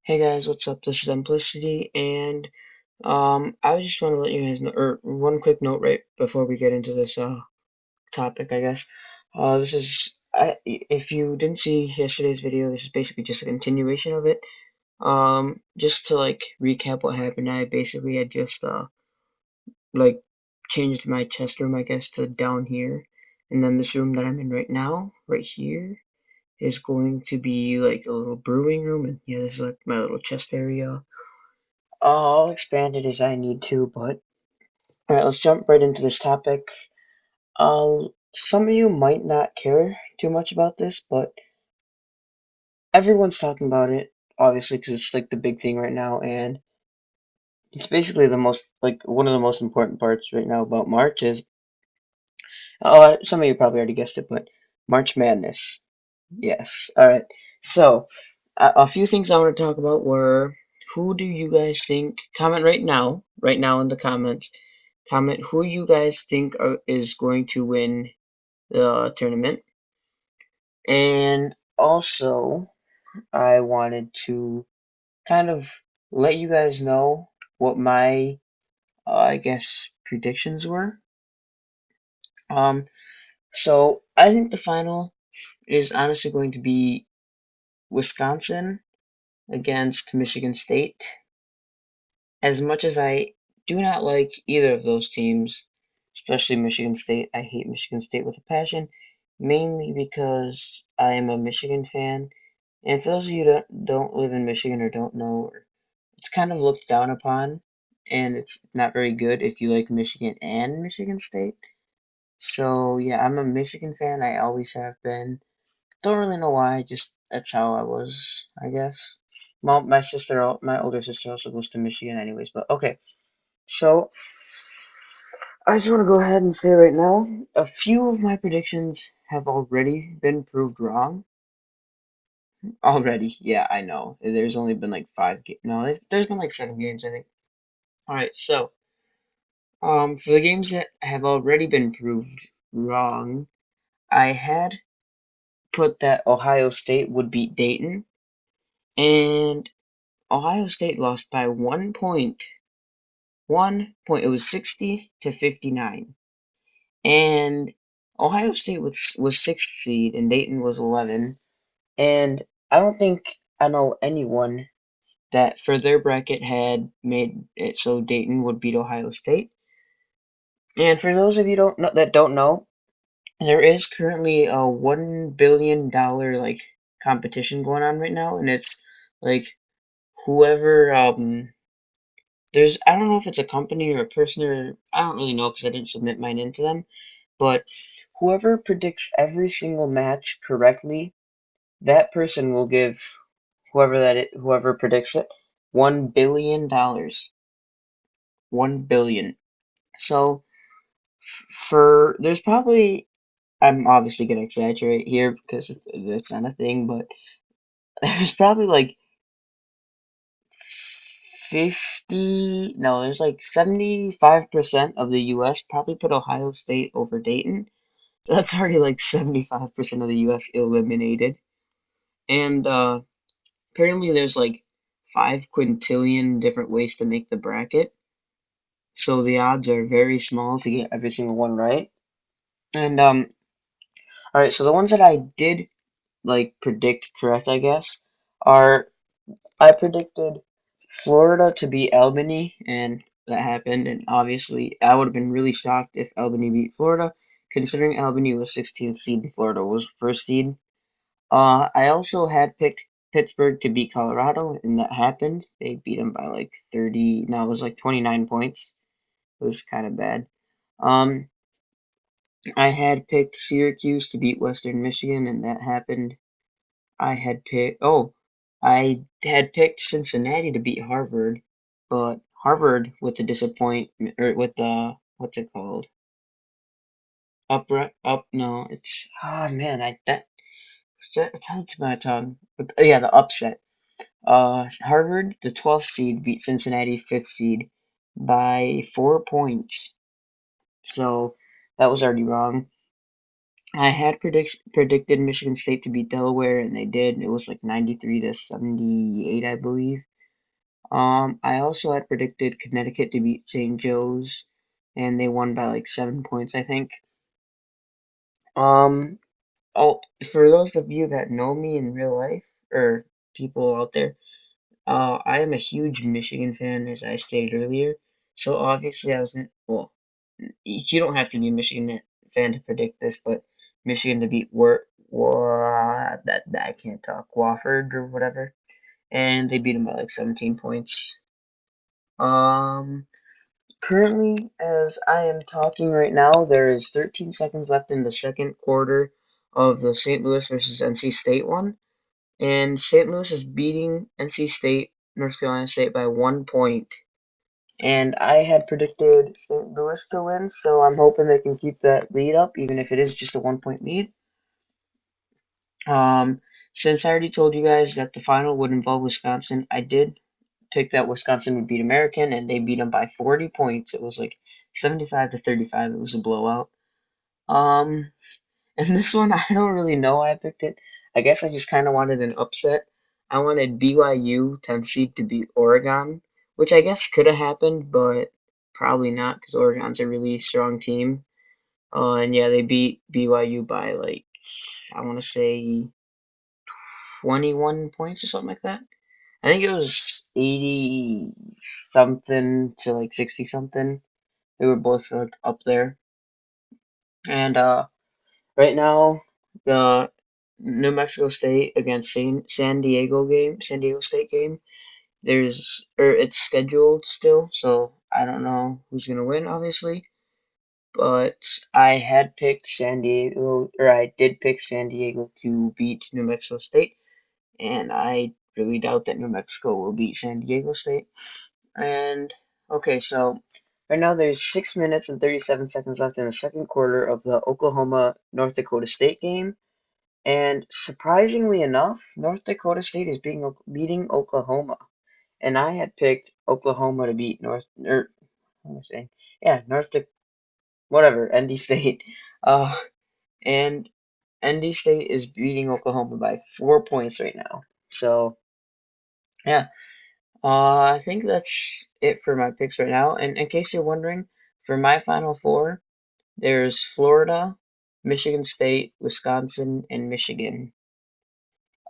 Hey guys, what's up? This is Simplicity, and I just want to let you guys know, or one quick note right before we get into this topic, I guess. If you didn't see yesterday's video, this is basically just a continuation of it. Just to like recap what happened, I basically had just like changed my chest room, I guess, to down here, and then this room that I'm in right now, right here, is going to be like a little brewing room, and yeah, this is like my little chest area. I'll expand it as I need to, but alright, let's jump right into this topic. Some of you might not care too much about this, but everyone's talking about it, obviously, because it's like the big thing right now, and it's basically the most, like, one of the most important parts right now about March is, some of you probably already guessed it, but March Madness. Yes, alright. So, a few things I want to talk about were, who do you guys think, comment right now in the comments, comment who you guys think is going to win the tournament. And also, I wanted to kind of let you guys know what my, I guess, predictions were. Um, so I think the final is honestly going to be Wisconsin against Michigan State. As much as I do not like either of those teams, especially Michigan State, I hate Michigan State with a passion, mainly because I am a Michigan fan. And for those of you that don't live in Michigan or don't know, it's kind of looked down upon, and it's not very good if you like Michigan and Michigan State. So yeah, I'm a Michigan fan. I always have been. Don't really know why. Just that's how I was, I guess. Well, my older sister also goes to Michigan, anyways. But okay. So, I just want to go ahead and say right now, a few of my predictions have already been proved wrong. Already, yeah, I know. There's only been like no, there's been like 7 games, I think. Alright, so, for the games that have already been proved wrong, I had put that Ohio State would beat Dayton, and Ohio State lost by 1 point. 1 point. It was 60 to 59. And Ohio State was sixth seed and Dayton was 11. And I don't think I know anyone that for their bracket had made it so Dayton would beat Ohio State. And for those of you that don't know, there is currently a $1 billion like competition going on right now, and it's like whoever I don't know if it's a company or a person or I don't really know because I didn't submit mine into them. But whoever predicts every single match correctly, that person will give whoever predicts it $1 billion. 1 billion. So for there's probably I'm obviously gonna exaggerate here because it's not a thing, but there's probably like 50 no, there's like 75% of the US probably put Ohio State over Dayton. So that's already like 75% of the US eliminated. And apparently there's like 5 quintillion different ways to make the bracket. So the odds are very small to get every single one right. And alright, so the ones that I did like predict correct, I guess, are I predicted Florida to beat Albany, and that happened. And obviously, I would have been really shocked if Albany beat Florida, considering Albany was 16th seed and Florida was first seed. I also had picked Pittsburgh to beat Colorado, and that happened. They beat them by like 30. No, it was like 29 points. It was kind of bad. Um, I had picked Syracuse to beat Western Michigan, and that happened. I had picked Cincinnati to beat Harvard, but Harvard with the disappointment, or with the, what's it called? No, it's, man, it's on my tongue. But, yeah, the upset. Harvard, the 12th seed, beat Cincinnati, 5th seed, by 4 points. So that was already wrong. I had predicted Michigan State to beat Delaware, and they did. It was like 93-78, I believe. I also had predicted Connecticut to beat St. Joe's, and they won by like 7 points, I think. Um, oh, for those of you that know me in real life, or people out there, I am a huge Michigan fan, as I stated earlier. So obviously, I was well. You don't have to be a Michigan fan to predict this, but Michigan to beat that I can't talk Wofford or whatever, and they beat them by like 17 points. Um, Currently, as I am talking right now, there is 13 seconds left in the second quarter of the St. Louis versus NC State one, and St. Louis is beating NC State, North Carolina State by 1 point. And I had predicted St. Louis to win, so I'm hoping they can keep that lead up, even if it is just a 1 point lead. Um, since I already told you guys that the final would involve Wisconsin, I did pick that Wisconsin would beat American, and they beat them by 40 points. It was like 75-35. It was a blowout. Um, and this one, I don't really know why I picked it. I guess I just kind of wanted an upset. I wanted BYU 10th seed to beat Oregon, which I guess could have happened, but probably not because Oregon's a really strong team. And yeah, they beat BYU by like, I want to say 21 points or something like that. I think it was 80 something to like 60 something. They were both like up there. And right now, the New Mexico State against San Diego State game. It's scheduled still, so I don't know who's gonna win, obviously. But I had picked San Diego, or I did pick San Diego to beat New Mexico State, and I really doubt that New Mexico will beat San Diego State. And okay, so right now there's 6 minutes and 37 seconds left in the second quarter of the Oklahoma North Dakota State game. And surprisingly enough, North Dakota State is beating Oklahoma. And I had picked Oklahoma to beat what am I saying? Yeah, whatever, ND State. Uh, and ND State is beating Oklahoma by 4 points right now. So, yeah, I think that's it for my picks right now. And in case you're wondering, for my final four, there's Florida, Michigan State, Wisconsin, and Michigan.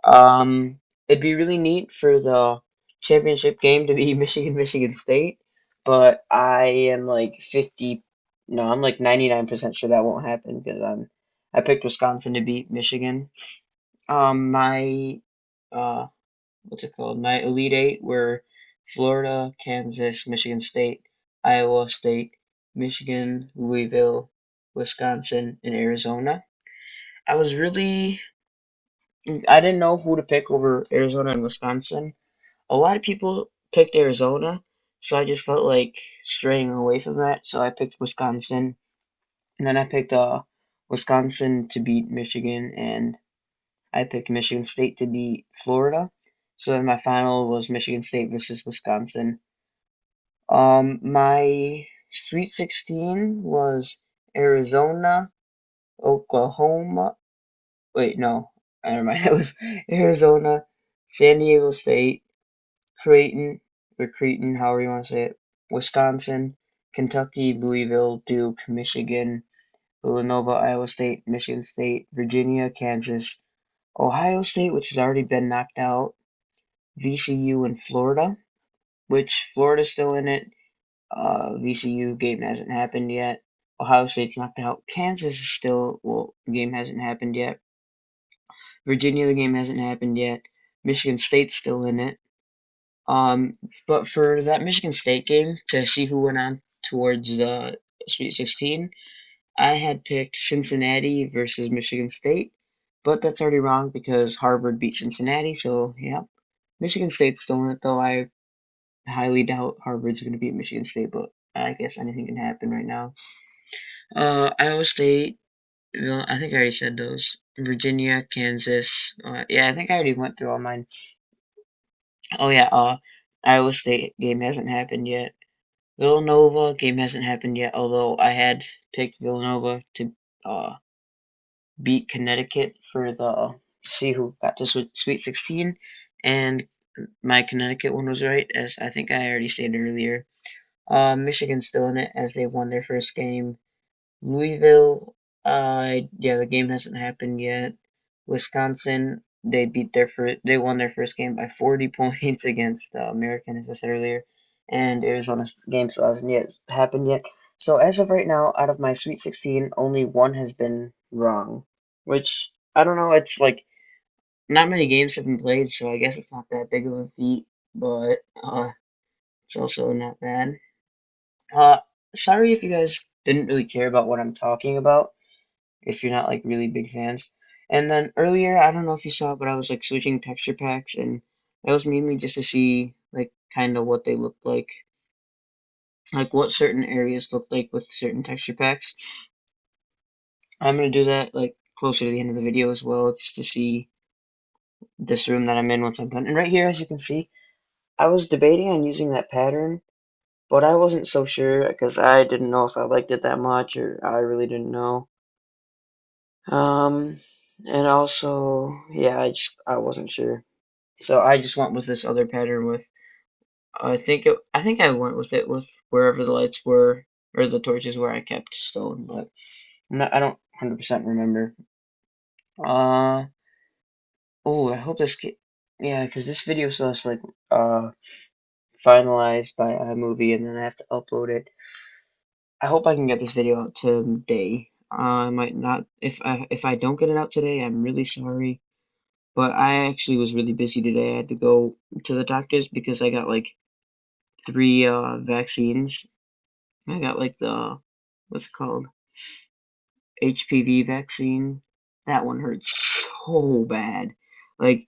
It'd be really neat for the championship game to be Michigan State, but I am like 50, no, I'm like 99% sure that won't happen because I picked Wisconsin to beat Michigan. My uh what's it called? My Elite Eight were Florida, Kansas, Michigan State, Iowa State, Michigan, Louisville, Wisconsin, and Arizona. I was really I didn't know who to pick over Arizona and Wisconsin. A lot of people picked Arizona, so I just felt like straying away from that. So I picked Wisconsin, and then I picked Wisconsin to beat Michigan, and I picked Michigan State to beat Florida. So then my final was Michigan State versus Wisconsin. My Sweet 16 was Arizona, Oklahoma. Wait, no, never mind. It was Arizona, San Diego State, Creighton, or Cretin, however you want to say it, Wisconsin, Kentucky, Louisville, Duke, Michigan, Villanova, Iowa State, Michigan State, Virginia, Kansas, Ohio State, which has already been knocked out, VCU, and Florida, which Florida's still in it. VCU game hasn't happened yet. Ohio State's knocked out. Kansas is still, well, the game hasn't happened yet. Virginia, the game hasn't happened yet. Michigan State's still in it. Um, but for that Michigan State game to see who went on towards the Sweet 16, I had picked Cincinnati versus Michigan State, but that's already wrong because Harvard beat Cincinnati, so yeah. Michigan State's still in it though. I highly doubt Harvard's going to beat Michigan State, but I guess anything can happen right now. Iowa State, well, I think I already said those. Virginia, Kansas. Yeah, I think I already went through all mine. Oh yeah, Iowa State game hasn't happened yet. Villanova game hasn't happened yet, although I had picked Villanova to uh beat Connecticut for the see who got to Sweet 16, and my Connecticut one was right, as I think I already stated earlier. Michigan's still in it as they won their first game. Louisville, yeah, the game hasn't happened yet. Wisconsin, they won their first game by 40 points against American, as I said earlier, and Arizona's game still hasn't yet happened yet. So as of right now, out of my Sweet 16, only one has been wrong, which I don't know. It's like not many games have been played, so I guess it's not that big of a feat, but it's also not bad. Uh, Sorry if you guys didn't really care about what I'm talking about, if you're not like really big fans. And then earlier, I don't know if you saw, but I was like switching texture packs, and that was mainly just to see like kind of what they look like what certain areas look like with certain texture packs. I'm gonna do that like closer to the end of the video as well, just to see this room that I'm in once I'm done. And right here, as you can see, I was debating on using that pattern, but I wasn't so sure because I didn't know if I liked it that much, or I really didn't know. Um, and also, yeah, I wasn't sure. So I just went with this other pattern with I think I went with it with wherever the lights were or the torches where I kept stone, but I don't 100% remember. Uh oh, I hope yeah, because this video still has like uh finalized by iMovie and then I have to upload it. I hope I can get this video out today. I might not if I don't get it out today, I'm really sorry. But I actually was really busy today. I had to go to the doctors because I got like three vaccines. I got like the what's it called? HPV vaccine. That one hurt so bad. Like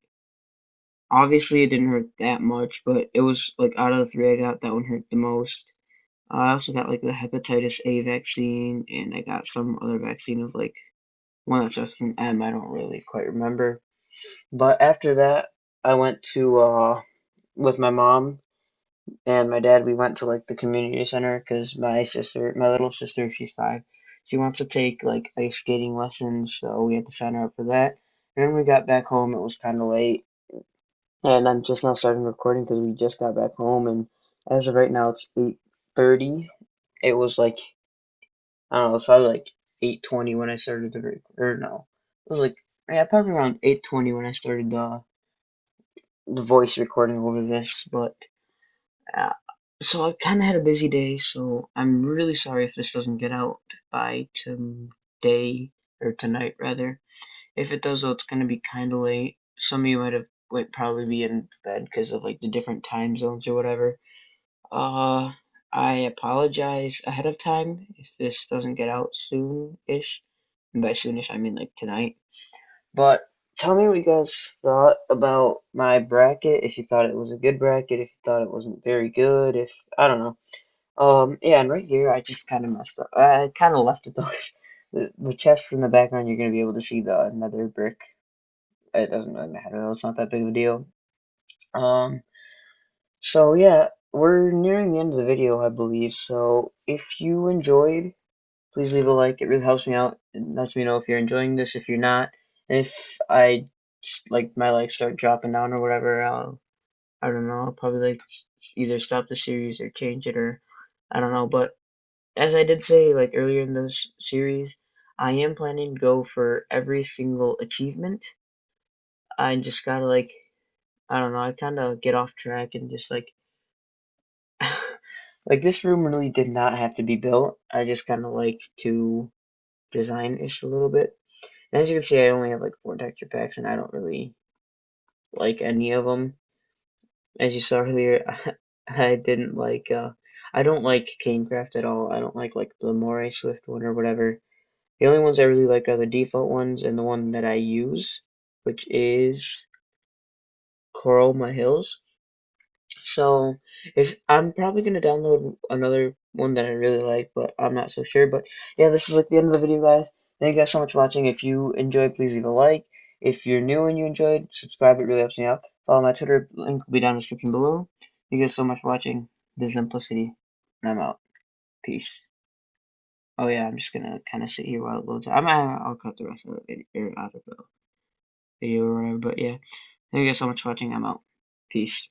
obviously it didn't hurt that much, but it was like out of the three I got, that one hurt the most. I also got like the hepatitis A vaccine, and I got some other vaccine of like one that starts with an M. I don't really quite remember. But after that, I went to with my mom and my dad. We went to like the community center because my little sister, she's 5, she wants to take like ice skating lessons, so we had to sign her up for that. And then we got back home. It was kind of late, and I'm just now starting recording because we just got back home. And as of right now, it's 8:30. It was like I don't know, it's probably like 8:20 when I started the or no, it was like yeah, probably around 8:20 when I started the voice recording over this, but. Uh, so I kind of had a busy day, so I'm really sorry if this doesn't get out by today or tonight rather. If it does, though, it's gonna be kind of late. Some of you might probably be in bed because of like the different time zones or whatever. Uh, I apologize ahead of time if this doesn't get out soon-ish. And by soonish, I mean like tonight. But tell me what you guys thought about my bracket. If you thought it was a good bracket, if you thought it wasn't very good, if I don't know. Yeah, and right here I just kind of messed up. I kind of left it though. The chests in the background, you're gonna be able to see the nether brick. It doesn't really matter though. It's not that big of a deal. Um, so yeah, we're nearing the end of the video, I believe. So if you enjoyed, please leave a like. It really helps me out. It lets me know if you're enjoying this. If you're not, if I like my likes start dropping down or whatever, I don't know. I'll probably like either stop the series or change it or I don't know. But as I did say like earlier in this series, I am planning to go for every single achievement. I just gotta like I don't know. I kind of get off track and just like like this room really did not have to be built. I just kind of like to design ish a little bit. And as you can see, I only have like 4 texture packs, and I don't really like any of them. As you saw earlier, I didn't like. I don't like Canecraft at all. I don't like the Moray Swift one or whatever. The only ones I really like are the default ones and the one that I use, which is Chroma Hills. So if I'm probably gonna download another one that I really like, but I'm not so sure. But yeah, this is like the end of the video, guys. Thank you guys so much for watching. If you enjoyed, please leave a like. If you're new and you enjoyed, subscribe. It really helps me out. Follow my Twitter link will be down in the description below. Thank you guys so much for watching. This is Simplicity, and I'm out. Peace. Oh yeah, I'm just gonna kind of sit here while it loads. I'll cut the rest of the video out of the video or whatever. But yeah, thank you guys so much for watching. I'm out. Peace.